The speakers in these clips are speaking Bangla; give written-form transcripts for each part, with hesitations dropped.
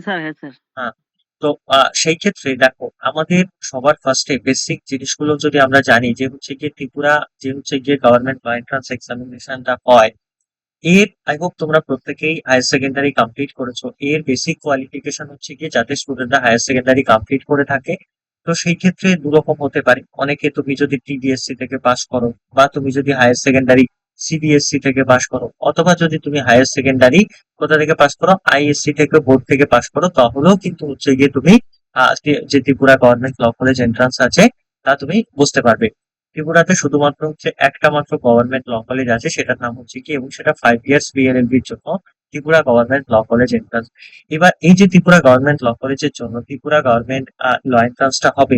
স্যার, হ্যাঁ স্যার। হ্যাঁ, তো সেই ক্ষেত্রে দেখো আমাদের সবার ফার্স্টে বেসিক জিনিসগুলো যদি আমরা জানি যে হচ্ছে গিয়ে ত্রিপুরা যে হচ্ছে গিয়ে গভর্নমেন্ট এন্ট্রান্স এক্সামিনেশনটা হয়, এর আই হোপ তোমরা প্রত্যেকেই হায়ার সেকেন্ডারি কমপ্লিট করেছো। এর বেসিক কোয়ালিফিকেশন হচ্ছে গিয়ে যাতে স্টুডেন্টরা হায়ার সেকেন্ডারি কমপ্লিট করে থাকে। তো সেই ক্ষেত্রে দু রকম হতে পারে, অনেকে তুমি যদি টিবিএসসি থেকে পাস করো, বা তুমি যদি হায়ার সেকেন্ডারি সিবিএসসি থেকে পাস করো, অথবা যদি তুমি হায়ার সেকেন্ডারি কোথা থেকে পাস করো, আইএসসি থেকে, বোর্ড থেকে পাস করো, তাহলেও কিন্তু হচ্ছে গিয়ে তুমি যে Tripura government law college entrance আছে তা তুমি বুঝতে পারবে। ত্রিপুরাতে শুধুমাত্র হচ্ছে একটা মাত্র গভর্নমেন্ট ল কলেজ আছে, সেটার নাম হচ্ছে কি, এবং সেটা 5 ইয়ার্স বিএলএলবির জন্য Tripura government law college entrance. এবার এই যে ত্রিপুরা গভর্নমেন্ট ল কলেজের জন্য ত্রিপুরা গভর্নমেন্ট ল এন্ট্রান্সটা হবে,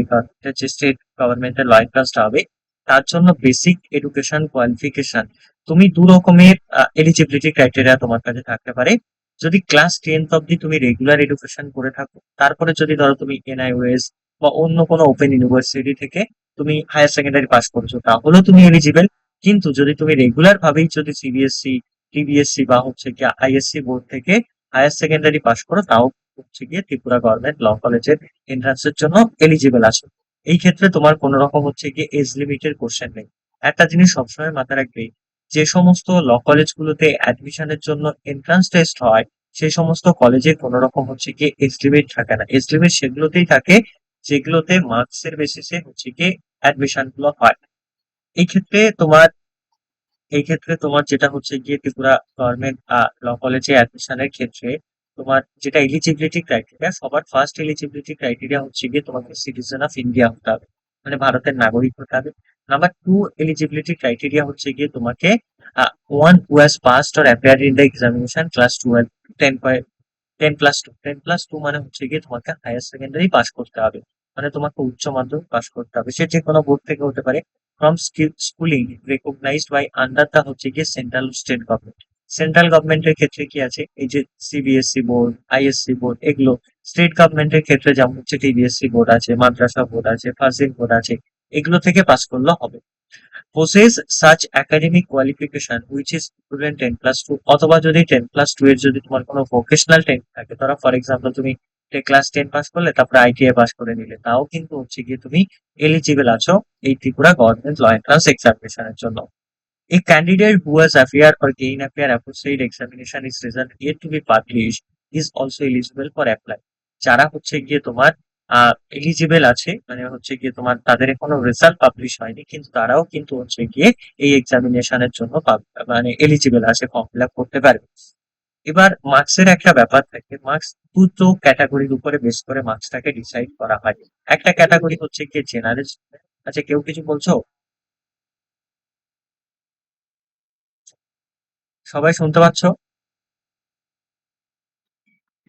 যে স্টেট গভর্নমেন্টের ল এন্ট্রান্সটা হবে, তার জন্য বেসিক এডুকেশন কোয়ালিফিকেশন তুমি দু রকমের এলিজিবিলিটি ক্রাইটেরিয়া তোমার কাছে থাকতে পারে। যদি ক্লাস 10th অব্দি তুমি রেগুলার এডুকেশন করে থাকো, তারপরে যদি ধরো তুমি এনআইওএস বা অন্য কোনো ওপেন ইউনিভার্সিটি থেকে তুমি হায়ার সেকেন্ডারি পাস করছো, তাহলেও তুমি এলিজিবল। কিন্তু যদি তুমি রেগুলার ভাবেই যদি সিবিএসসি, টিবিএসসি বা হচ্ছে কি আইএসসি বোর্ড থেকে হায়ার সেকেন্ডারি পাস করো, তাও হচ্ছে গিয়ে ত্রিপুরা গভর্নমেন্ট ল কলেজের এন্ট্রান্সের জন্য এলিজিবল আছো। এই ক্ষেত্রে তোমার কোনো রকম হচ্ছে গিয়ে এজ লিমিটের কোশ্চেন নেই। একটা জিনিস সবসময় মাথায় রাখবে, যে সমস্ত ল কলেজগুলোতে অ্যাডমিশনের জন্য এন্ট্রান্স টেস্ট হয়, সেই সমস্ত কলেজে কোনো রকম হচ্ছে গিয়ে এজ লিমিট থাকে না। এজ লিমিট সেগুলোতেই থাকে যেগুলোতে মার্কসের বেসিসে হচ্ছে গিয়ে অ্যাডমিশন গুলো হয়। এই ক্ষেত্রে তোমার এই ক্ষেত্রে তোমার যেটা হচ্ছে গিয়ে ত্রিপুরা গভর্নমেন্ট ল কলেজে অ্যাডমিশনের ক্ষেত্রে তোমার যেটা এলিজিবিলিটি ক্রাইটেরিয়া, সবার ফার্স্ট এলিজিবিলিটি ক্রাইটেরিয়া হচ্ছে গিয়ে তোমাকে সিটিজেন অফ ইন্ডিয়া হতে হবে, মানে ভারতের নাগরিক হতে হবে। নাম্বার টু এলিজিবিলিটি ক্রাইটেরিয়া হচ্ছে গিয়ে তোমাকে one who has passed or appeared in the examination class 12, 10+2 মানে হচ্ছে গিয়ে তোমাকে হায়ার সেকেন্ডারি পাস করতে হবে, মানে তোমাকে উচ্চ মাধ্যমিক পাস করতে হবে। সে যে কোনো বোর্ড থেকে হতে পারে, from schooling recognized by under the হচ্ছে গিয়ে সেন্ট্রাল স্টেট গভর্নমেন্ট। সেন্ট্রাল গভর্নমেন্টের ক্ষেত্রে কি আছে, এই যে সিবিএসসি বোর্ড, আইএসসি বোর্ড, এগুলো। স্টেট গভর্নমেন্টের ক্ষেত্রে যেমন হচ্ছে টিবিএসসি বোর্ড আছে, মাদ্রাসা বোর্ড আছে, ফাজিল বোর্ড আছে, এগুলো থেকে পাস করলে হবে। possess such academic qualification which is equivalent 10+2, অথবা যদি 10+2 এর যদি তোমার কোনো ভোকেশনাল টেন থাকে, ধরো ফর এক্সাম্পল তুমি ক্লাস 10 পাস করলে তারপরে আইটিআই পাস করে নিলে, তাও কিন্তু হচ্ছে গিয়ে তুমি এলিজিবল আছো এই ত্রিপুরা গভর্নমেন্ট ল এন্ট্রান্স এক্সামিনেশনের জন্য। A candidate who has appeared or gain appear apposite examination is result yet to be published is also eligible for apply। যারা হচ্ছে গিয়ে তোমার এলিজিবল আছে, মানে হচ্ছে গিয়ে তোমার তাদের এখনো রেজাল্ট পাবলিশ হয়নি, কিন্তু তারাও কিন্তু হচ্ছে গিয়ে এই এক্সামিনেশনের জন্য মানে এলিজিবল আছে, ফর্ম ফিল আপ করতে পারবে। এবার মার্কসের একটা ব্যাপার থাকে, মার্কস দুটো ক্যাটাগরির উপরে বেস করে মার্কসটাকে ডিসাইড করা হয়। একটা ক্যাটাগরি হচ্ছে গিয়ে জেনারেল। আচ্ছা, কেউ কিছু বলছো? সবাই শুনতে পাচ্ছ?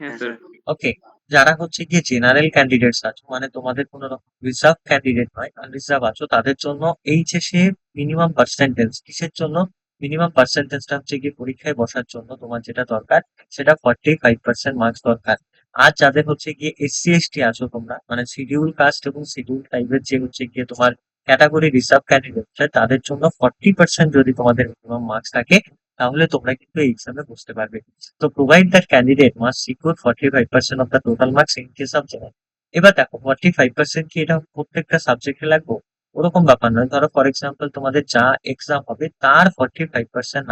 হ্যাঁ হ্যাঁ স্যার। স্যার। ওকে, যারা হচ্ছে গিয়ে জেনারেল ক্যান্ডিডেটস আছো, মানে তোমাদের কোনো রকম রিজার্ভ ক্যান্ডিডেট নয়, আনরিজার্ভ আছো, তাদের জন্য এইচএসএ মিনিমাম পার্সেন্টেজ কিসের জন্য, মিনিমাম পার্সেন্টেজটা হচ্ছে গিয়ে পরীক্ষায় বসার জন্য তোমার যেটা দরকার, সেটা 45% মার্কস দরকার। আর যাদের হচ্ছে গিয়ে এসসি এসটি আছো তোমরা, মানে শিডিউল কাস্ট এবং শিডিউল ট্রাইবের যে হচ্ছে গিয়ে তোমার ক্যাটাগরি রিজার্ভ ক্যান্ডিডেট, তাদের জন্য 40% যদি তোমাদের মিনিমাম মার্কস থাকে, তাহলে তোমরা কিন্তু এই এক্সামে বসতে পারবে। তো provide that candidate must secure 45% of the total marks in case of general. এবার দেখো 45% কি এটা প্রত্যেকটা সাবজেক্টে লাগবে? ওরকম ব্যাপার নয়। ধরো ফর এক্সাম্পল তোমাদের যা এক্সাম হবে তার 45%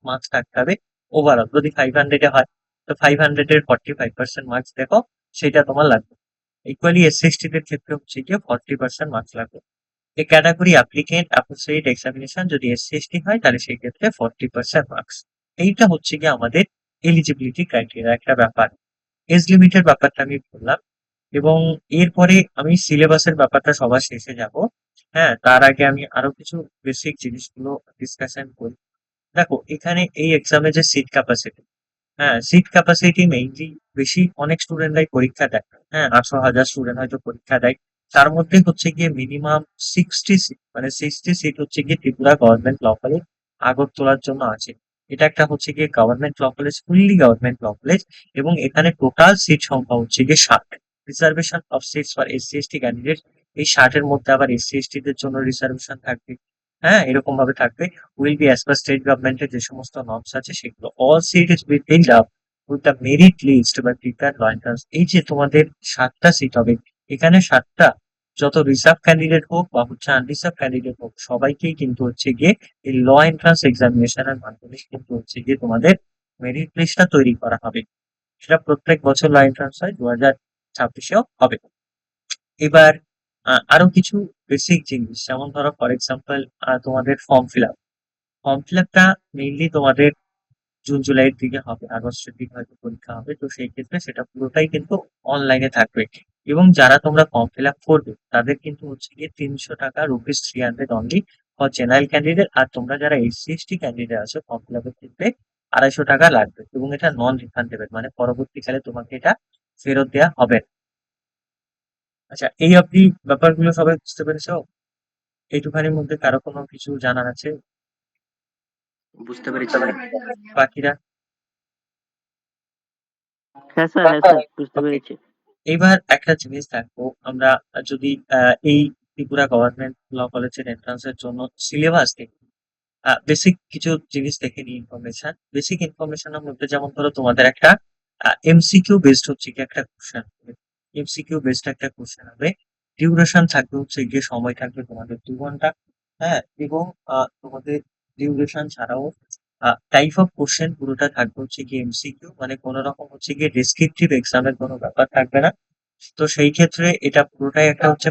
মার্কস থাকতে হবে ওভারঅল। যদি 500 হয়, তো 500-এর 45% মার্কস দেখো, সেটা তোমার লাগবে। ইকুয়ালি এসসি এসটি দের ক্ষেত্রে হচ্ছে গিয়ে 40% মার্কস লাগবে। এই ক্যাটাগরি অ্যাপ্লিকেন্ট অ্যাপ্রোপ্রিয়েট এক্সামিনেশন যদি এসসি এসটি হয়, তাহলে সেই ক্ষেত্রে 40% মার্কস। এইটা হচ্ছে গিয়ে আমাদের এলিজিবিলিটি ক্রাইটেরিয়া একটা ব্যাপার। এজ লিমিটের ব্যাপারটা আমি বললাম, এবং এরপরে আমি সিলেবাসের ব্যাপারটা সবার শেষে যাব। হ্যাঁ, তার আগে আমি আরো কিছু বেসিক জিনিসগুলো ডিসকাশন করি। দেখো এখানে এই এক্সামে যে সিট ক্যাপাসিটি, হ্যাঁ সিট ক্যাপাসিটি মেইনলি বেশি অনেক স্টুডেন্টরাই পরীক্ষা দেয়। হ্যাঁ, 800,000 স্টুডেন্ট হয়তো পরীক্ষা দেয়, তার মধ্যে হচ্ছে গিয়ে মিনিমাম 60 সিট, মানে 60 সিট হচ্ছে গিয়ে ত্রিপুরা গভর্নমেন্ট ল কলেজ আগরতলার জন্য আছে। এটা একটা হচ্ছে গিয়ে government law college, fully government law college, এবং এখানে টোটাল সিট সংখ্যা হচ্ছে গিয়ে 60। Reservation of seats for SC ST candidate, এই 60-এর মধ্যে আবার এসসি এসটি দের জন্য রিজার্ভেশন থাকবে। হ্যাঁ, এরকম ভাবে থাকবে। Will be as per state গভর্নমেন্টের যে সমস্ত নর্মস আছে সেগুলো। All seat is within with the merit list বা প্রিপেয়ার ল এন্ট্রান্স, এই যে তোমাদের 7টা সিট হবে, এখানে 7টা যত রিজার্ভ ক্যান্ডিডেট হোক বা হচ্ছে আনরিজার্ভ ক্যান্ডিডেট হোক, সবাইকেই কিন্তু হচ্ছে গিয়ে এই ল এন্ট্রান্স এক্সামিনেশনের মাধ্যমে কিন্তু হচ্ছে গিয়ে তোমাদের মেরিট লিস্টটা তৈরি করা হবে। সেটা প্রত্যেক বছর ল এন্ট্রান্স হয়, 2026-এও হবে। এবার আরো কিছু বেসিক জিনিস, যেমন ধরো ফর এক্সাম্পল তোমাদের ফর্ম ফিল আপটা মেইনলি তোমাদের জুন জুলাইয়ের দিকে হবে, আগস্টের দিকে হয়তো পরীক্ষা হবে। তো সেই ক্ষেত্রে সেটা পুরোটাই কিন্তু অনলাইনে থাকবে। এবং যারা তোমরা ফর্ম ফিল আপ করবে তাদের কিন্তু হচ্ছে গিয়ে 300 টাকা, rupees 300 only for general candidate. আর তোমরা যারা SC/ST ক্যান্ডিডেট আছো, ফর্ম ফিল আপের ক্ষেত্রে 250 টাকা লাগবে, এবং এটা নন রিফান্ডেবল, মানে পরবর্তীকালে তোমাকে এটা ফেরত দেওয়া হবে না। আচ্ছা, এই অবধি ব্যাপারগুলো সবাই বুঝতে পেরেছো? এইটুখানির মধ্যে কারো কোনো কিছু জানার আছে? বুঝতে পেরেছি স্যার। বাকিরা? হ্যাঁ স্যার, হ্যাঁ স্যার, বুঝতে ওকে, পেরেছি। এইবার একটা জিনিস দেখো, আমরা যদি এই ত্রিপুরা গভর্নমেন্ট ল কলেজের এন্ট্রান্সের জন্য সিলেবাস দেখি, বেসিক কিছু জিনিস দেখে নিই। বেসিক ইনফরমেশনের মধ্যে যেমন ধরো তোমাদের একটা MCQ বেসড হচ্ছে কি একটা কোশ্চেন হবে। MCQ বেসড একটা কোশ্চেন হবে। ডিউরেশন থাকবে হচ্ছে গিয়ে, সময় থাকবে তোমাদের 2 ঘন্টা। হ্যাঁ, এবং তোমাদের ডিউরেশন ছাড়াও টাইপ অফ কোশ্চেন পুরোটা থাকবে হচ্ছে কি MCQ, মানে কোনো রকম হচ্ছে গিয়ে ডেসক্রিপটিভ এক্সামের কোনো ব্যাপার থাকবে না। তো সেই ক্ষেত্রে এটা পুরোটাই একটা হচ্ছে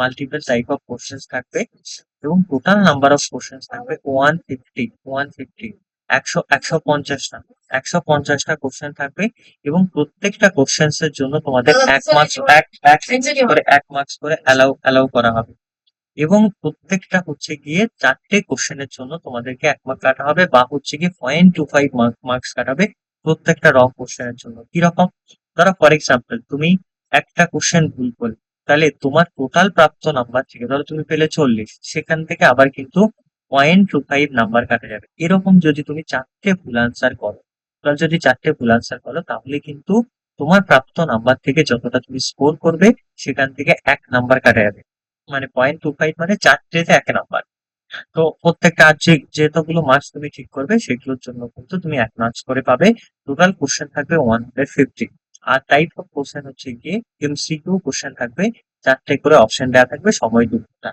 মাল্টিপল টাইপ অফ কোশ্চেন থাকবে। এবং টোটাল নাম্বার অফ কোশ্চেন থাকবে 150 150টা 150টা কোশ্চেন থাকবে। এবং প্রত্যেকটা কোশ্চেন্স এর জন্য তোমাদের 1 মার্কস, এক মার্কস করে অ্যালাউ করা হবে। এবং প্রত্যেকটা হচ্ছে গিয়ে 4টে কোশ্চেনের জন্য তোমাদেরকে 1 মার্ক কাটা হবে, বা হচ্ছে গিয়ে 0.25 মার্কস কাটাবে প্রত্যেকটা রং কোশ্চেনের জন্য। কিরকম? ধরো ফর এক্সাম্পল তুমি একটা কোশ্চেন ভুল করলে, তাহলে তোমার টোটাল প্রাপ্ত নাম্বার থেকে, ধরো তুমি পেলে 40, সেখান থেকে আবার কিন্তু 0.25 নাম্বার কাটা যাবে। এরকম যদি তুমি 4টে ভুল আনসার করো, তাহলে কিন্তু তোমার প্রাপ্ত নাম্বার থেকে যতটা তুমি স্কোর করবে, সেখান থেকে 1 নাম্বার কাটা যাবে। মানে 0.25 মানে 4টেতে 1 নাম্বার। তো প্রত্যেকটা আর যতগুলো মার্কস তুমি ঠিক করবে, সেগুলোর জন্য কিন্তু তুমি 1 মার্কস করে পাবে। টোটাল কোশ্চেন থাকবে 150। আর টাইপ অফ কোশ্চেন হচ্ছে গিয়ে MCQ কোশ্চেন থাকবে, 4টে করে অপশন দেওয়া থাকবে, সময় 2 ঘন্টা।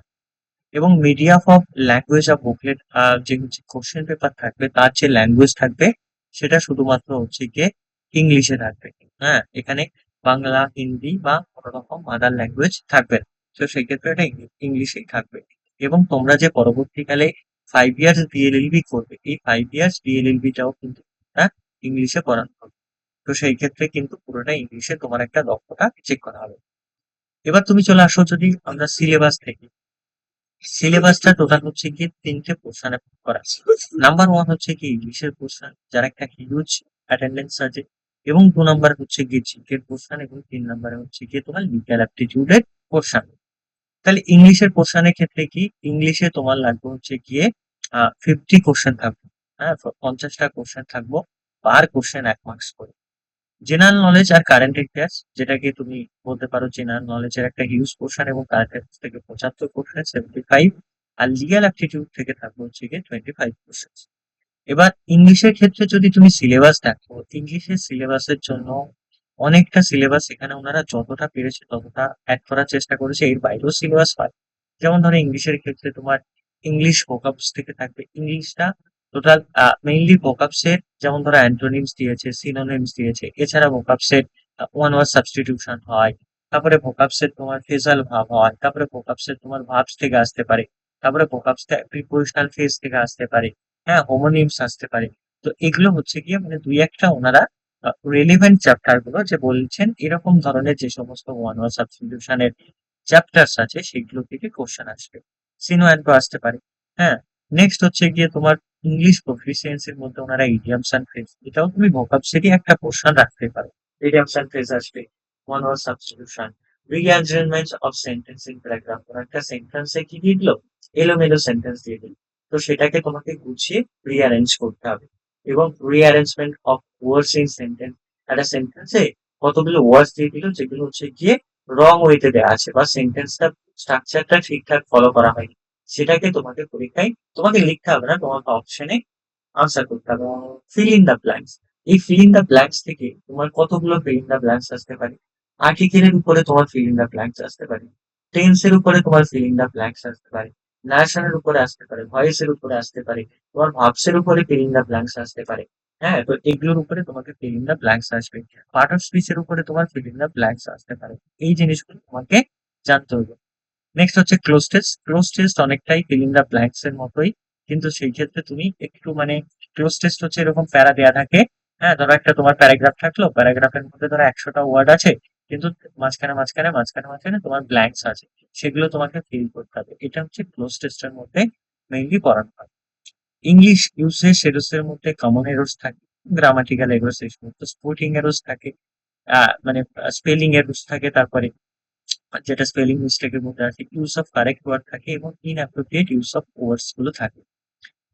এবং media of language of booklet, যে হচ্ছে কোশ্চেন পেপার থাকবে, তার যে ল্যাঙ্গুয়েজ থাকবে সেটা শুধুমাত্র হচ্ছে গিয়ে ইংলিশে থাকবে। হ্যাঁ, এখানে বাংলা, হিন্দি বা কোনো রকম মাদার ল্যাঙ্গুয়েজ থাকবে না। তো সেই ক্ষেত্রে এটা ইংলিশেই থাকবে। এবং তোমরা যে পরবর্তীকালে 5 ইয়ার্স DLLB করবে, এই 5 ইয়ার্স DLLBটাও কিন্তু ইংলিশে পড়ানো হবে। তো সেই ক্ষেত্রে কিন্তু পুরোটা ইংলিশে তোমার একটা দক্ষতা চেক করা হবে। এবার তুমি চলে আসো, যদি আমরা সিলেবাস থেকে, সিলেবাসটা টোটাল হচ্ছে গিয়ে 3টে পোর্শনে ভাগ করা আছে। নাম্বার 1 হচ্ছে কি ইংলিশের পোর্শন, যার একটা হিউজ অ্যাটেন্ডেন্স আছে। এবং 2 নাম্বার হচ্ছে গিয়ে জিকের পোর্শন, এবং 3 নাম্বারে হচ্ছে গিয়ে তোমার লিগ্যাল অ্যাপটিটিউডের পোর্শন। তাহলে ইংলিশের পোর্শনের ক্ষেত্রে কি, ইংলিশে তোমার লাগবে হচ্ছে গিয়ে 50 কোশ্চেন থাকবে। হ্যাঁ, 50টা কোশ্চেন থাকবো, পার কোশ্চেন 1 মার্কস করে। জেনারেল নলেজ আর কারেন্ট অ্যাফেয়ার্স, যেটাকে তুমি বলতে পারো জেনারেল নলেজের একটা হিউজ পোর্শন, এবং কারেন্ট অ্যাফেয়ার্স থেকে 75 কোশ্চেন, 75। আর লিগ্যাল অ্যাপটিটিউড থেকে থাকবে হচ্ছে গিয়ে 25 কোশ্চেন। এবার ইংলিশের ক্ষেত্রে যদি তুমি সিলেবাস দেখো, ইংলিশের সিলেবাসের জন্য অনেকটা সিলেবাস এখানে ওনারা যতটা পেরেছে ততটা অ্যাড করার চেষ্টা করেছে, এর বাইরেও সিলেবাস পায়। যেমন ধরো ইংলিশের ক্ষেত্রে তোমার ইংলিশ ভোকাবস থেকে থাকবে। ইংলিশটা টোটাল মেইনলি ভোকাবস এর, যেমন ধরো অ্যান্টোনিমস দিয়েছে, সিনোনিমস দিয়েছে, এছাড়া ভোকাবস এর ওয়ান ওয়ার্ড সাবস্টিটিউশন হয়। তারপরে ভোকাবস এর তোমার ফ্রেজাল ভাব হয়, তারপরে ভোকাবস এর তোমার ভার্বস থেকে আসতে পারে, তারপরে ভোকাবস প্রিপোজিশনাল ফ্রেজ থেকে আসতে পারে। হ্যাঁ, হোমোনিমস আসতে পারে। তো এগুলো হচ্ছে গিয়ে মানে দুই একটা ওনারা রেলিভেন্ট চ্যাপ্টার গুলো যে বলছেন, এরকম ধরনের যে সমস্ত ওয়ান ওয়ার্ড সাবস্টিটিউশনের চ্যাপ্টার্স আছে, সেগুলো থেকে কোশ্চেন আসবে। সিনোঅ্যান্টো আসতে পারে। হ্যাঁ, নেক্সট হচ্ছে গিয়ে তোমার ইংলিশ প্রফিসিয়েন্সির মধ্যে ওনারা ইডিয়ামস অ্যান্ড ফ্রেজ, এটাও তুমি ভোকাবসেরই একটা পোর্শন রাখতে পারো। ইডিয়ামস অ্যান্ড ফ্রেজ আসবে, one word substitution, rearrangement of sentence in paragraph. একটা সেন্টেন্সে কি দিয়ে দিল, এলোমেলো সেন্টেন্স দিয়ে দিল, তো সেটাকে তোমাকে গুছিয়ে রিঅ্যারেঞ্জ করতে হবে। এবং rearrangement of words in sentence, একটা সেন্টেন্সে কতগুলো ওয়ার্ডস দিয়ে দিল যেগুলো হচ্ছে গিয়ে রং ওয়েতে দেওয়া আছে, বা সেন্টেন্সটা স্ট্রাকচারটা ঠিকঠাক ফলো করা হয়নি, সেটাকে তোমাকে পরীক্ষায় তোমাকে লিখতে হবে না, তোমাকে অপশনে আনসার করতে হবে। ফিল ইন দ্য ব্ল্যাঙ্কস, এই ফিল ইন দ্য ব্ল্যাঙ্কস থেকে তোমার কতগুলো ফিল ইন দ্য ব্ল্যাঙ্কস আসতে পারে? আর্টিকেলের উপরে তোমার ফিল ইন দ্য ব্ল্যাঙ্কস আসতে পারে, টেন্সের উপরে তোমার ফিল ইন দ্য ব্ল্যাঙ্কস আসতে পারে, নারেশনের উপরে আসতে পারে, ভয়েসের উপরে আসতে পারে, তোমার ভার্বসের উপরে ফিল ইন দ্য ব্ল্যাঙ্কস আসতে পারে। হ্যাঁ, তো এগুলোর উপরে তোমাকে ফিল ইন দ্য ব্ল্যাঙ্কস আসবে। পার্ট অফ স্পিচের উপরে তোমার ফিল ইন দ্য ব্ল্যাঙ্কস আসতে পারে। এই জিনিসগুলো তোমাকে জানতে হবে। নেক্সট হচ্ছে ক্লোজ টেস্ট। ক্লোজ টেস্ট অনেকটাই ফিল ইন দ্য ব্ল্যাঙ্কস এর মতোই, কিন্তু সেই ক্ষেত্রে তুমি একটু মানে ক্লোজ টেস্ট হচ্ছে এরকম প্যারা দেয়া থাকে। হ্যাঁ, ধরো একটা তোমার প্যারাগ্রাফ থাকলো, প্যারাগ্রাফের মধ্যে ধরো 100টা ওয়ার্ড আছে, কিন্তু মাঝখানে তোমার ব্ল্যাঙ্কস আছে, সেগুলো তোমাকে ফিল করতে হবে। এটা হচ্ছে ক্লোজ টেস্টের মধ্যে মেইনলি পড়ানো হয়। ইংলিশ ইউসেজ এর মধ্যে কমন এরর্স থাকে, গ্রামাটিক্যাল এরর্স, এই সমস্ত স্পোর্টিং এরর্স থাকে, মানে স্পেলিং এরর্স থাকে, তারপরে যেটা স্পেলিং মিস্টেকের মধ্যে আছে, ইউজ অফ কারেক্ট ওয়ার্ড থাকে, এবং ইনঅ্যাপ্রোপ্রিয়েট ইউজ অফ ওয়ার্ডস গুলো থাকে।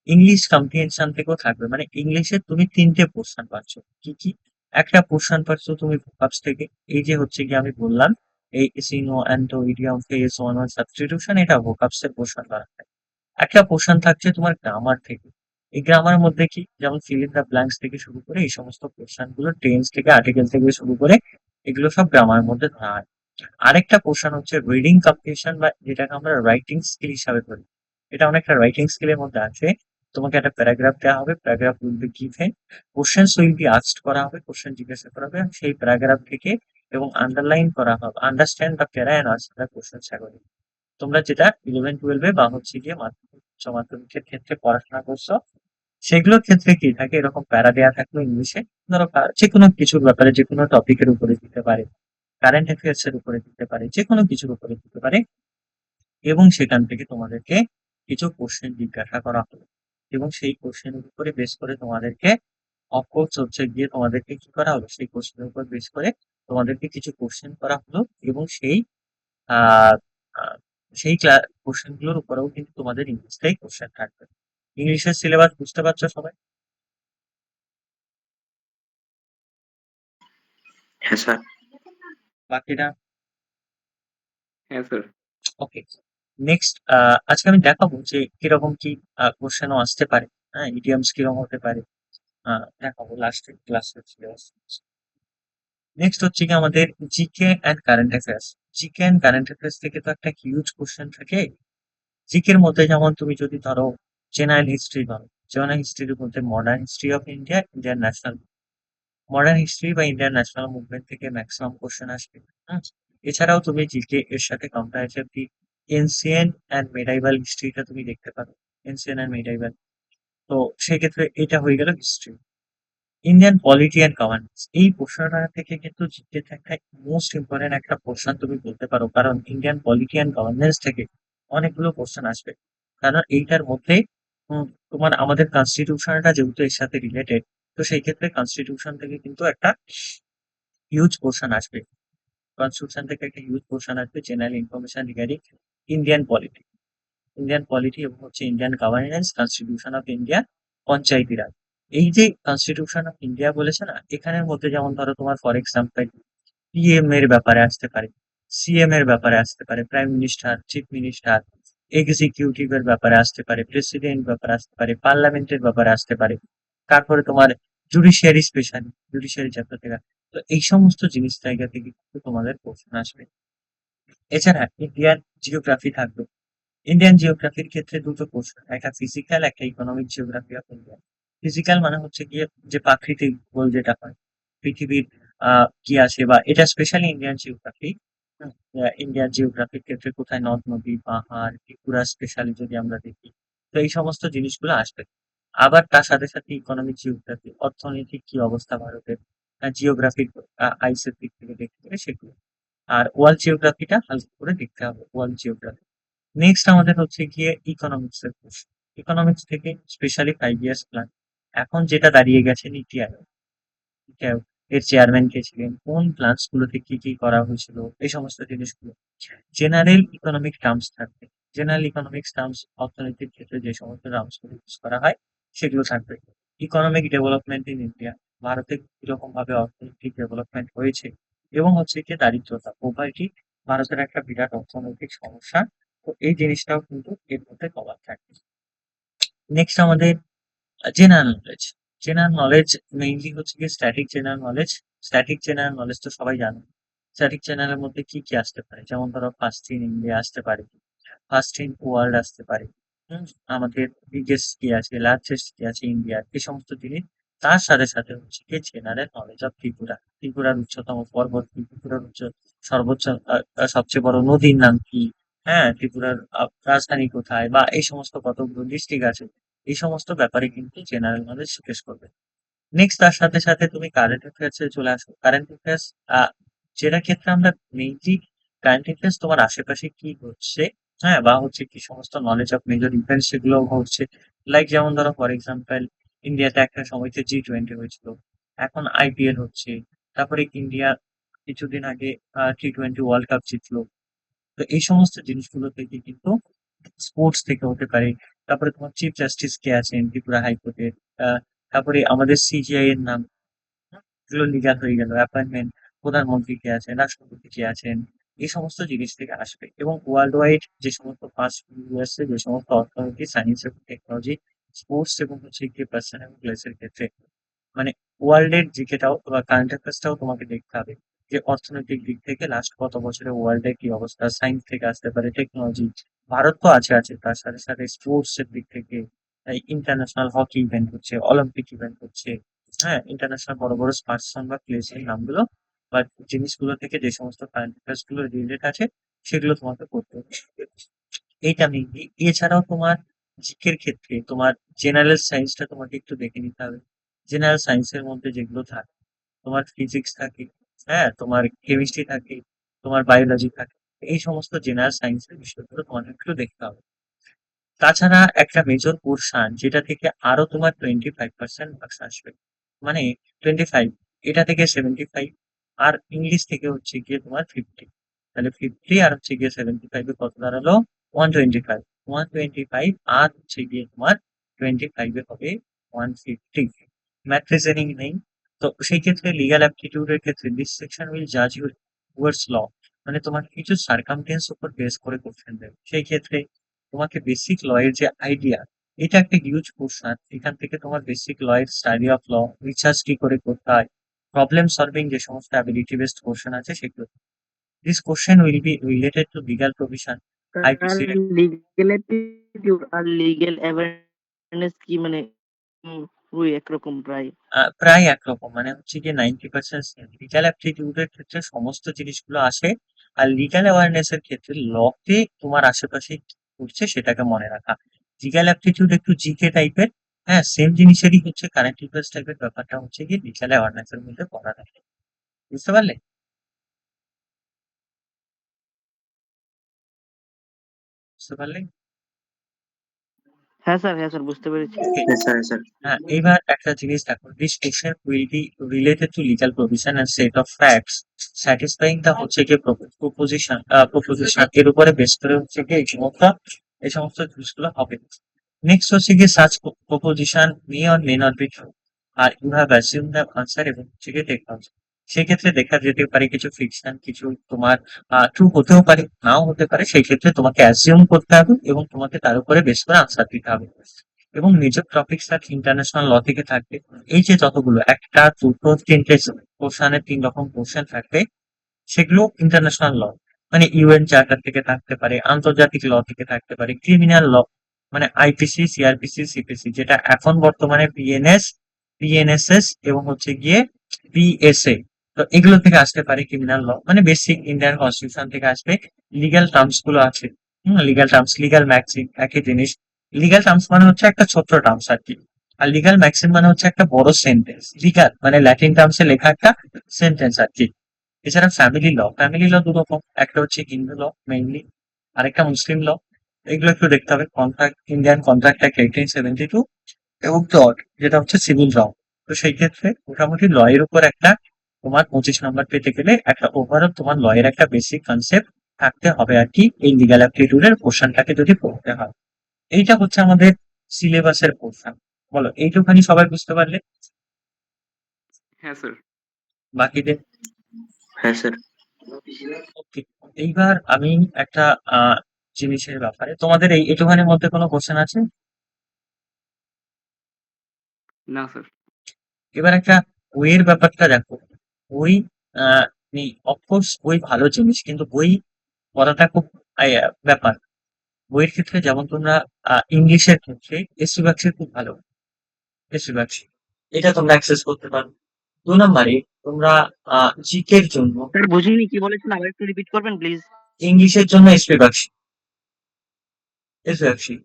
ইংলিশ কম্প্রিহেনশন থেকেও থাকবে, মানে ইংলিশে তুমি 3টে পোর্শন পাচ্ছ। কি কি? একটা পোর্শন পাচ্ছ তুমি ভোকাবস থেকে, এই যে হচ্ছে কি আমি বললাম, এই syno anto idiom phrase one word substitution, এটা ভোকাবস এর পোর্শন করা হয়। একটা পোর্শন থাকছে তোমার গ্রামার থেকে। এই গ্রামার মধ্যে কি, যেমন ফিল ইন দ্য ব্ল্যাঙ্কস থেকে শুরু করে এই সমস্ত পোর্শন গুলো, টেন্স থেকে আর্টিকেল থেকে শুরু করে এগুলো সব গ্রামারের মধ্যে ধরা হয়। আরেকটা পোর্শন হচ্ছে রিডিং কম্প্রিহেনশন, বা যেটাকে আমরা রাইটিং স্কিল হিসাবে ধরি। এটা অনেকটা রাইটিং স্কিলের মধ্যে আছে। তোমাকে একটা প্যারাগ্রাফ দেওয়া হবে, paragraph will be given, questions will be asked করা হবে, কোশ্চেন জিজ্ঞাসা করা হবে, সেই প্যারাগ্রাফ থেকে এবং আন্ডারলাইন করা হবে, understand the para and answer the question according. তোমরা যেটা 11-12 বা হচ্ছে গিয়ে মাধ্যমিক উচ্চ মাধ্যমিকের ক্ষেত্রে পড়াশোনা করছো, সেগুলোর ক্ষেত্রে কি থাকে, এরকম প্যারা দেওয়া থাকলো ইংলিশে। ধরো যে কোনো কিছুর ব্যাপারে, যে কোনো টপিকের উপরে দিতে পারে, কারেন্ট অ্যাফেয়ার্স এর উপরে দিতে পারে, যে কোনো কিছুর উপরে দিতে পারে, এবং সেখান থেকে তোমাদেরকে কিছু কোশ্চেন জিজ্ঞাসা করা হলো, এবং সেই কোশ্চেনের উপরে বেস করে তোমাদেরকে অফকোর্স হচ্ছে গিয়ে তোমাদেরকে কি করা হলো, সেই কোশ্চেনের উপর বেস করে তোমাদেরকে কিছু কোশ্চেন করা হলো, এবং আহ আহ, সেই কোশ্চেন গুলোর উপরেও কিন্তু তোমাদের ইংলিশটাই কোশ্চেন থাকবে। ইংলিশের সিলেবাস বুঝতে পারছো সবাই? হ্যাঁ স্যার। বাকিটা হ্যাঁ স্যার। ওকে। নেক্সট, আজকে আমি দেখাবো যে কিরকম কি কোশ্চেনও আসতে পারে। হ্যাঁ, ইডিয়মস কিরকম হতে পারে, দেখাবো লাস্টে ক্লাসের সিলেবাস। নেক্সট হচ্ছে কি আমাদের GK and current affairs. GK and current affairs থেকে তো একটা হিউজ কোশ্চেন থাকে। জিকের মধ্যে যেমন তুমি যদি ধরো জেনারেল হিস্ট্রি ধরো, জেনারেল হিস্ট্রির মধ্যে modern history of India, Indian national, modern history বা ইন্ডিয়ান ন্যাশনাল মুভমেন্ট থেকে ম্যাক্সিমাম কোশ্চেন আসবে। হুম। এছাড়াও তুমি জিকে এর সাথে কম্পারেটিভলি এনসিয়েন্ট অ্যান্ড মেডাইভাল হিস্ট্রিটা তুমি দেখতে পারো, এনসিয়েন্ট অ্যান্ড মেডাইভাল। তো সেক্ষেত্রে এটা হয়ে গেল history. Indian polity and governance, এই প্রশ্নটা থেকে কিন্তু জিকেতে একটা মোস্ট ইম্পর্টেন্ট একটা পোর্শন তুমি বলতে পারো, কারণ ইন্ডিয়ান পলিটি অ্যান্ড গভর্নেন্স থেকে অনেকগুলো কোশ্চেন আসবে। কারণ এইটার মধ্যে তোমার আমাদের কনস্টিটিউশনটা যেহেতু এর সাথে রিলেটেড, তো সেই ক্ষেত্রে কনস্টিটিউশন থেকে কিন্তু একটা হিউজ পোর্শন আসবে। কনস্টিটিউশন থেকে একটা হিউজ পোর্শন আসবে general information regarding Indian polity, Indian polity এবং হচ্ছে Indian governance, constitution of India, Panchayati Raj. এই যে কনস্টিটিউশন অফ ইন্ডিয়া বলেছে না, এখানের মধ্যে যেমন ধরো তোমার ফর এক্সাম্পল পিএম এর ব্যাপারে আসতে পারে, সিএম এর ব্যাপারে আসতে পারে, prime minister, chief minister, executive এর ব্যাপারে আসতে পারে, প্রেসিডেন্ট ব্যাপারে আসতে পারে, পার্লামেন্টের ব্যাপারে আসতে পারে, তারপরে তোমার জুডিশিয়ারি, স্পেশালি জুডিশিয়ারি চ্যাপ্টার থেকে। তো এই সমস্ত জিনিস জায়গা থেকে কিন্তু তোমাদের প্রশ্ন আসবে। এছাড়া ইন্ডিয়ান জিওগ্রাফি থাকবে। ইন্ডিয়ান জিওগ্রাফির ক্ষেত্রে দুটো প্রশ্ন, একটা ফিজিক্যাল, একটা economic geography of India. Physical মানে হচ্ছে গিয়ে যে প্রাকৃতিক বল যেটা হয়, পৃথিবীর কি আছে, বা এটা স্পেশালি ইন্ডিয়ান জিওগ্রাফি। ইন্ডিয়ান জিওগ্রাফির ক্ষেত্রে কোথায় নদ নদী, পাহাড়, ত্রিপুরা স্পেশালি যদি আমরা দেখি, তো এই সমস্ত জিনিসগুলো আসবে। আবার তার সাথে সাথে ইকোনমিক জিওগ্রাফি, অর্থনৈতিক কি অবস্থা ভারতের, জিওগ্রাফির আইসের দিক থেকে দেখতে গেলে সেগুলো। আর ওয়ার্ল্ড জিওগ্রাফিটা হালকা করে দেখতে হবে, ওয়ার্ল্ড জিওগ্রাফি। নেক্সট আমাদের হচ্ছে গিয়ে ইকোনমিক্স এর কোর্স। ইকোনমিক্স থেকে স্পেশালি 5 ইয়ার্স প্ল্যান, এখন যেটা দাঁড়িয়ে গেছে নীতি আয়োগ। নীতি আয়োগ এর চেয়ারম্যান কে ছিলেন, কোন প্ল্যান্স গুলোতে কি কি করা হয়েছিল, এই সমস্ত জিনিসগুলো। জেনারেল ইকোনমিক টার্মস থাকবে, জেনারেল ইকোনমিক্স টার্মস, অর্থনীতির ক্ষেত্রে যে সমস্ত টার্মস গুলো ইউজ করা হয় সেগুলো থাকবে। ইকোনমিক ডেভেলপমেন্ট ইন ইন্ডিয়া, ভারতে কিরকম ভাবে অর্থনৈতিক ডেভেলপমেন্ট হয়েছে, এবং হচ্ছে কি দারিদ্রতা, পোভার্টি, ভারতের একটা বিরাট অর্থনৈতিক সমস্যা। তো এই জিনিসটাও কিন্তু এর মধ্যে কভার থাকে। নেক্সট আমাদের general knowledge. General knowledge mainly হচ্ছে কি static general knowledge. Static general knowledge তো সবাই জানো। স্ট্যাটিক জেনারেলের মধ্যে কি কি আসতে পারে, যেমন ধরো ফার্স্ট ইন ইন্ডিয়া আসতে পারে, ফার্স্ট ইন ওয়ার্ল্ড আসতে পারে, আমাদের বিগেস্ট কি আছে, লার্জেস্ট কি আছে ইন্ডিয়ার, এই সমস্ত জিনিস। তার সাথে সাথে হচ্ছে কি জেনারেল নলেজ অফ ত্রিপুরা, ত্রিপুরার উচ্চতম পর্বত কি, ত্রিপুরার সর্বোচ্চ সবচেয়ে বড় নদীর নাম কি, হ্যাঁ ত্রিপুরার রাজধানী কোথায়, বা এই সমস্ত কতগুলো ডিস্ট্রিক্ট আছে, এই সমস্ত ব্যাপারে কিন্তু জেনারেল নলেজ জিজ্ঞেস করবে। নেক্সট তার সাথে সাথে তুমি কারেন্ট অ্যাফেয়ার্স এ চলে আসো। কারেন্ট অ্যাফেয়ার্স যেটা ক্ষেত্রে আমরা মেইনলি কারেন্ট অ্যাফেয়ার্স তোমার আশেপাশে কি হচ্ছে, হ্যাঁ, বা হচ্ছে কি সমস্ত নলেজ অফ মেজর ইভেন্ট সেগুলো ঘটছে। লাইক যেমন ধরো ফর এক্সাম্পল ইন্ডিয়াতে একটা সময়তে G20 হয়েছিল, এখন IPL হচ্ছে, তারপরে ইন্ডিয়া কিছুদিন আগে T20 ওয়ার্ল্ড কাপ জিতলো। তো এই সমস্ত জিনিসগুলো থেকে কিন্তু স্পোর্টস থেকে হতে পারে। তারপরে তোমার চিফ জাস্টিস কে আছেন ত্রিপুরা হাইকোর্টের, তারপরে আমাদের CGI এর নাম, এগুলো লিগ্যাল হয়ে গেল। অ্যাপয়েন্টমেন্ট, প্রধানমন্ত্রী কে আছেন, রাষ্ট্রপতি কে আছেন, এই সমস্ত জিনিস থেকে আসবে। এবং ওয়ার্ল্ড ওয়াইড যে সমস্ত ফার্স্ট ইউএসএ যে সমস্ত অর্থনীতি, সায়েন্স এবং টেকনোলজি, স্পোর্টস এবং হচ্ছে গিয়ে পার্সন এবং প্লেসের ক্ষেত্রে, মানে ওয়ার্ল্ড এর জিকেটাও বা কারেন্ট অ্যাফেয়ার্সটাও তোমাকে দেখতে হবে যে অর্থনৈতিক দিক থেকে লাস্ট কত বছরে ওয়ার্ল্ড এর কি অবস্থা। সায়েন্স থেকে আসতে পারে, টেকনোলজি, ভারত তো আছে তার সাথে সাথে স্পোর্টস এর দিক থেকে ইন্টারন্যাশনাল হকি ইভেন্ট হচ্ছে, অলিম্পিক ইভেন্ট হচ্ছে, হ্যাঁ ইন্টারন্যাশনাল বড় বড় পার্সন বা প্লেসের নামগুলো বা জিনিসগুলো থেকে যে সমস্ত কারেন্ট অ্যাফেয়ার্স গুলো রিলেটেড আছে সেগুলো তোমাকে করতে হবে। এইটা মেইনলি। এছাড়াও তোমার জিকের ক্ষেত্রে তোমার জেনারেল সায়েন্সটা তোমাকে একটু দেখে নিতে হবে। জেনারেল সায়েন্সের মধ্যে যেগুলো থাকে, তোমার ফিজিক্স থাকে, হ্যাঁ তোমার কেমিস্ট্রি থাকে, তোমার বায়োলজি থাকে, এই সমস্ত জেনারেল সায়েন্সের বিষয়গুলো তোমাকে একটু দেখতে হবে। তাছাড়া একটা মেজর পোর্শন যেটা থেকে আরো তোমার 25% মার্কস আসবে, মানে 25, এটা থেকে 75, আর ইংলিশ থেকে হচ্ছে গিয়ে তোমার 50। তাহলে 50 আর হচ্ছে গিয়ে 75 এ কত দাঁড়ালো? 125। 125 আর হচ্ছে গিয়ে তোমার 25 এ হবে 150। ম্যাথ রিজনিং নেই। তো সেই ক্ষেত্রে লিগ্যাল অ্যাপটিটিউডের ক্ষেত্রে দিস সেকশন উইল জাজ ইউর টুয়ার্ডস ল, মানে তোমার কিছু সার্কামটেন্স উপর বেস করে কোশ্চেন দেবে। সেই ক্ষেত্রে তোমাকে বেসিক ল এর যে আইডিয়া, এটা একটা হিউজ পোর্শন। এখান থেকে তোমার বেসিক ল এর স্টাডি অফ ল, রিসার্চ কি করে করতে হয়, প্রবলেম সলভিং যে সমস্ত অ্যাবিলিটি বেসড কোশ্চেন আছে সেগুলো। This question will be related to legal provision, আর আইপিসি। লিগ্যাল অ্যাটিটিউড আর লিগ্যাল অ্যাওয়ারনেস কি মানে ওই একরকম প্রায়? প্রায় একরকম, মানে হচ্ছে গিয়ে 90% লিগ্যাল অ্যাপটিটিউডের ক্ষেত্রে সমস্ত জিনিসগুলো আসে, আর লিগ্যাল অ্যাওয়ারনেস এর ক্ষেত্রে লতে তোমার আশেপাশে কি ঘটছে সেটাকে মনে রাখা। লিগ্যাল অ্যাপটিটিউড একটু জিকে টাইপের, হ্যাঁ সেম জিনিসেরই হচ্ছে কারেন্ট অ্যাফেয়ার্স টাইপের ব্যাপারটা হচ্ছে গিয়ে লিগ্যাল অ্যাওয়ারনেস এর মধ্যে পড়া থাকে। বুঝতে পারলে? বুঝতে পারলে? হ্যাঁ স্যার বুঝতে পেরেছি। ওকে। হ্যাঁ স্যার। হ্যাঁ, এইবার একটা জিনিস দেখো, this question will be related to legal provision and set of facts satisfying the হচ্ছে গিয়ে প্রপোজিশন এর উপরে বেস করে হচ্ছে গিয়ে এই সমস্ত জিনিসগুলো হবে। নেক্সট হচ্ছে গিয়ে search proposition may or may not be true, আর you have assume the answer এবং হচ্ছে গিয়ে টেকনোলজি। সেক্ষেত্রে দেখা যেতে পারে কিছু ফিকশন, কিছু তোমার ট্রু হতেও পারে, নাও হতে পারে। সেই ক্ষেত্রে তোমাকে অ্যাজিউম করতে হবে এবং তোমাকে তার উপরে বেস করে আনসার দিতে হবে। এবং মেজর টপিকস আর ইন্টারন্যাশনাল ল থেকে থাকবে। এই যে যতগুলো একটা, দুটো, তিনটে পোর্শনের 3 রকম পোর্শন থাকবে, সেগুলো ইন্টারন্যাশনাল ল, মানে ইউএন চার্টার থেকে থাকতে পারে, আন্তর্জাতিক ল থেকে থাকতে পারে, ক্রিমিনাল ল মানে আইপিসি, সিআরপিসি, সিপিসি, যেটা এখন বর্তমানে পিএনএসএস এবং হচ্ছে গিয়ে পিএসএ। তো এগুলো থেকে আসতে পারে ক্রিমিনাল ল, মানে বেসিক ইন্ডিয়ান কনস্টিটিউশন থেকে আসবে। লিগ্যাল টার্মস গুলো আছে, লিগ্যাল টার্মস, লিগ্যাল ম্যাক্সিম একই জিনিস। লিগ্যাল টার্মস মানে হচ্ছে একটা ছোট্ট টার্মস আর কি, আর লিগ্যাল ম্যাক্সিম মানে হচ্ছে একটা বড় সেন্টেন্স। লিগ্যাল মানে ল্যাটিন টার্মসে লেখা একটা সেন্টেন্স আর কি। এছাড়া ফ্যামিলি ল দু রকম, একটা হচ্ছে হিন্দু ল মেইনলি, আরেকটা মুসলিম ল। এগুলো একটু দেখতে হবে। কন্ট্রাক্ট, ইন্ডিয়ান কন্ট্রাক্ট অ্যাক্ট 1872, এবং টর্ট যেটা হচ্ছে সিভিল ল। তো সেই ক্ষেত্রে মোটামুটি ল এর উপর একটা তোমার 25 নম্বর পেতে গেলে একটা ওভারঅল তোমার ল এর একটা বেসিক কনসেপ্ট থাকতে হবে আর কি, এই লিগ্যাল অ্যাপটিটিউডের পোর্শনটাকে যদি পড়তে হয়। এইটা হচ্ছে আমাদের সিলেবাসের পোর্শন। বলো এইটুখানি সবাই বুঝতে পারলে? হ্যাঁ স্যার। বাকিদের? হ্যাঁ স্যার। ওকে। এইবার আমি একটা জিনিসের ব্যাপারে, তোমাদের এই এইটুখানির মধ্যে কোনো কোশ্চেন আছে? না স্যার। এবার একটা বইয়ের ব্যাপারটা দেখো, বই অফকোর্স বই ভালো জিনিস, কিন্তু বই পড়াটা খুব ব্যাপার। বইয়ের ক্ষেত্রে যেমন তোমরা ইংলিশের ক্ষেত্রে এসি বাক্সের খুব ভালো, এসি বাক্স এটা তোমরা অ্যাক্সেস করতে পারো। 2 নম্বরে তোমরা জিকের জন্য, স্যার বুঝিনি কি বলেছেন, আবার একটু রিপিট করবেন প্লিজ। ইংলিশের জন্য এসপি বাক্সি, এসপি বাক্সি,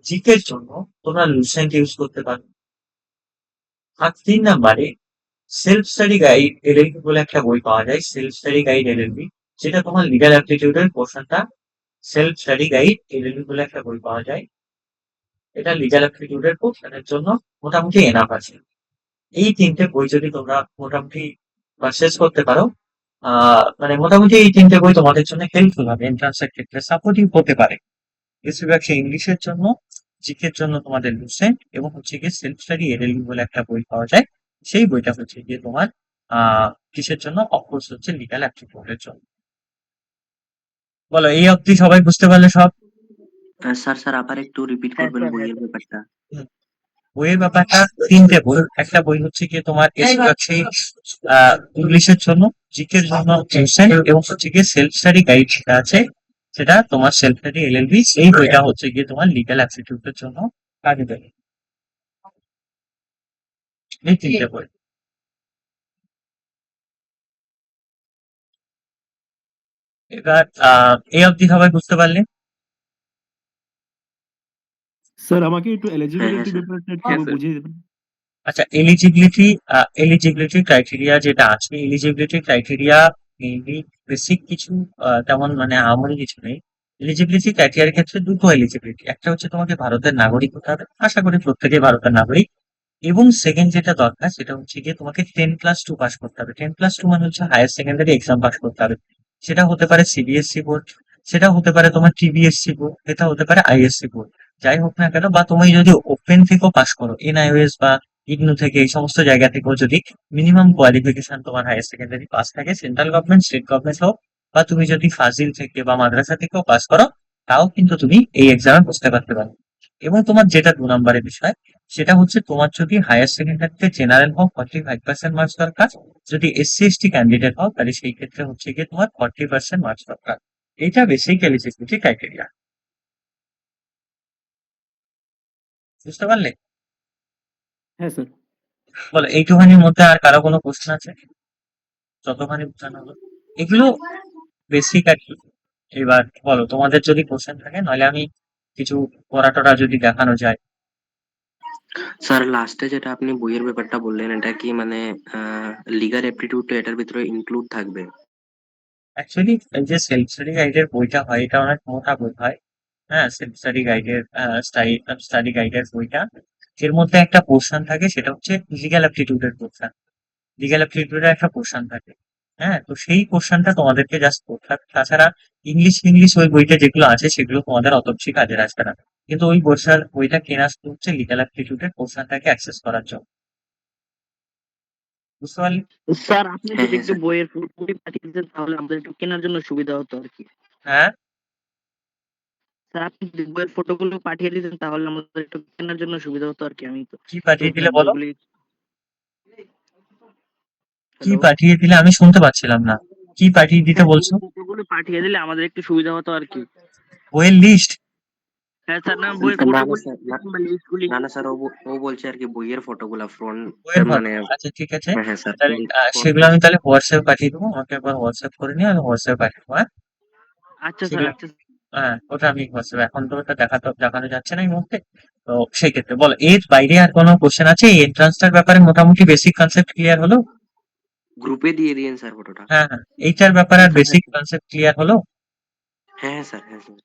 জিকের জন্য তোমরা লুসেন্ট ইউজ করতে পারো। আর 3 নম্বরে সেলফ স্টাডি গাইড এলএলবি বলে একটা বই পাওয়া যায়, সেলফ স্টাডি গাইড এলএলবি, যেটা তোমার লিগ্যাল অ্যাপটিটিউডের পোর্শনটা। সেলফ স্টাডি গাইড এলএলবি বলে একটা বই পাওয়া যায়, এটা লিগ্যাল অ্যাপটিটিউডের পোর্শনের জন্য মোটামুটি এনাফ আছে। এই 3টে বই যদি তোমরা মোটামুটি পারচেজ করতে পারো, মানে মোটামুটি এই 3টে বই তোমাদের জন্য হেল্পফুল হবে, এন্ট্রান্সের ক্ষেত্রে সাপোর্টিভ হতে পারে। বেশিরভাগ ইংলিশের জন্য, জিকের জন্য তোমাদের লুসেন্ট, এবং হচ্ছে গিয়ে সেলফ স্টাডি এলএলবি বলে একটা বই পাওয়া যায়। সেই বইটা হচ্ছে গিয়ে তোমার কিসের জন্য, অফকোর্স হচ্ছে লিগ্যাল অ্যাপটিটিউডের জন্য। বলো, এই অবধি সবাই বুঝতে পারলে সব? স্যার আবার একটু রিপিট হ্যাঁ করবেন স্যার, হ্যাঁ বইয়ের স্যার। ব্যাপারটা। বইয়ের ব্যাপারটা 3টে বই, একটা বই হচ্ছে গিয়ে তোমার ইংলিশের জন্য, জিকের জন্য লুসেন্ট, এবং হচ্ছে গিয়ে সেলফ স্টাডি গাইড যেটা আছে সেটা তোমার সেলফ স্টাডি এলএলবি। এই বইটা হচ্ছে গিয়ে তোমার লিগ্যাল অ্যাপটিটিউডের জন্য কাজে দেবে। এই 3টে বই। এবার এই অবধি সবাই বুঝতে পারলে? স্যার আমাকে একটু হ্যাঁ এলিজিবিলিটি স্যার। ব্যাপারটা একটু হ্যাঁ স্যার। বুঝিয়ে দেবেন। আচ্ছা, এলিজিবিলিটি ক্রাইটেরিয়া যেটা আছে, এলিজিবিলিটি ক্রাইটেরিয়া মেইনলি বেসিক কিছু, তেমন মানে আহামরি কিছু নেই। এলিজিবিলিটি ক্রাইটেরিয়ার ক্ষেত্রে দুটো এলিজিবিলিটি, একটা হচ্ছে তোমাকে ভারতের নাগরিক হতে হবে, আশা করি প্রত্যেকেই ভারতের নাগরিক। এবং সেকেন্ড যেটা দরকার সেটা হচ্ছে গিয়ে তোমাকে 10+2 পাস করতে হবে। 10+2 মানে হচ্ছে হায়ার সেকেন্ডারি এক্সাম পাস করতে হবে। সেটা হতে পারে সিবিএসসি বোর্ড, সেটা হতে পারে তোমার টিবিএসসি বোর্ড, এটা হতে পারে আইএসসি বোর্ড, যাই হোক না কেন। বা তুমি যদি ওপেন থেকেও পাস করো, এনআইওএস বা ইগনু থেকে, এই সমস্ত জায়গা থেকেও যদি মিনিমাম কোয়ালিফিকেশন তোমার হায়ার সেকেন্ডারি পাস থাকে, সেন্ট্রাল গভর্নমেন্ট, স্টেট গভর্নমেন্ট হোক, বা তুমি যদি ফাজিল থেকে বা মাদ্রাসা থেকেও পাস করো, তাও কিন্তু তুমি এই এক্সামে বসতে পারতে পারো। এবং তোমার যেটা 2 নম্বরের বিষয়, সেটা হচ্ছে তোমার যদি হায়ার সেকেন্ডারিতে জেনারেল হও 45% মার্কস দরকার, যদি এসসি এসটি ক্যান্ডিডেট হও তাহলে সেই ক্ষেত্রে হচ্ছে গিয়ে তোমার 40% মার্কস দরকার। এইটা বেসিক এলিজিবিলিটি ক্রাইটেরিয়া। বুঝতে পারলে? হ্যাঁ স্যার। বলো, এইটুখানির মধ্যে আর কারো কোনো কোশ্চেন আছে? যতখানি বোঝানো হলো এগুলো বেসিক আর কি। এবার বলো, তোমাদের যদি কোশ্চেন থাকে, নইলে আমি কিছু পড়াটা যদি দেখানো যায়। স্যার লাস্টে যেটা আপনি বইয়ের ব্যাপারটা বললেন, এটা কি মানে লিগ্যাল অ্যাপটিটিউড এটার ভিতরে ইনক্লুড থাকবে? অ্যাকচুয়ালি এই যে সেলফ স্টাডি গাইডের বইটা হয়, এটা অনেক মোটা বই হয়। হ্যাঁ, সেলফ স্টাডি গাইডের স্টাডি গাইডের বইটা, এর মধ্যে একটা পোর্শন থাকে, সেটা হচ্ছে লিগ্যাল অ্যাপটিটিউডের পোর্শন। লিগ্যাল অ্যাপটিটিউডের একটা পোর্শন থাকে। হ্যাঁ, তো সেই পোর্শনটা তোমাদেরকে জাস্ট পড়তে হবে। তাছাড়া ইংলিশ ওই বইটা যেগুলো আছে সেগুলো তোমাদের অত বেশি কাজে আসবে না। কিন্তু ওই বইটা কেনা শুরু হচ্ছে লিগ্যাল অ্যাপটিটিউডের পোর্শনটাকে অ্যাক্সেস করার জন্য। বুঝতে পারলি? স্যার আপনি হ্যাঁ যদি হ্যাঁ একটু স্যার। বইয়ের ফটোকপি পাঠিয়ে দিতেন তাহলে আমাদের একটু কেনার জন্য সুবিধা হতো আর কি। হ্যাঁ, স্যার আপনি যদি বইয়ের ফটোগুলো পাঠিয়ে দিতেন তাহলে আমাদের একটু কেনার জন্য সুবিধা হতো আর কি। আমি তো কি পাঠিয়ে দিলে বলো? বইগুলি। কি হ্যালো। পাঠিয়ে দিলে? আমি শুনতে পাচ্ছিলাম না। কি পাঠিয়ে দিতে স্যার বলছো? বইয়ের ফটোগুলো পাঠিয়ে দিলে আমাদের একটু সুবিধা হতো আর কি। বইয়ের লিস্ট? হ্যাঁ স্যার, না বইয়ের না না ফটোগুলি স্যার, কিংবা লিস্টগুলি। না না স্যার, ও বলছে আর কি বইয়ের ফটোগুলা ফ্রন্ট বইয়ের মানে। ফটো? আচ্ছা, ঠিক আছে। হ্যাঁ হ্যাঁ স্যার, তাহলে ফ্রন্ট সেগুলো পেজ। আমি তাহলে হোয়াটসঅ্যাপে পাঠিয়ে দেবো। আমাকে একবার হোয়াটসঅ্যাপ করে নিয়ে আমি হোয়াটসঅ্যাপে পাঠিয়ে দেবো। হ্যাঁ, আচ্ছা স্যার, সেগুলো। আচ্ছা। হ্যাঁ, ওটা আমি হোয়াটসঅ্যাপে, এখন তো ওটা দেখানো যাচ্ছে না এই মুহূর্তে। তো সেই ক্ষেত্রে বলো, এর বাইরে আর কোনো কোশ্চেন আছে? এই এন্ট্রান্সটার ব্যাপারে মোটামুটি বেসিক কনসেপ্ট ক্লিয়ার হলো? গ্রুপে দিয়ে দিয়েন স্যার ফটোটা। হ্যাঁ হ্যাঁ, এইটার ব্যাপারে আর আচ্ছা বেসিক কনসেপ্ট ক্লিয়ার হলো? হ্যাঁ হ্যাঁ স্যার, হ্যাঁ স্যার।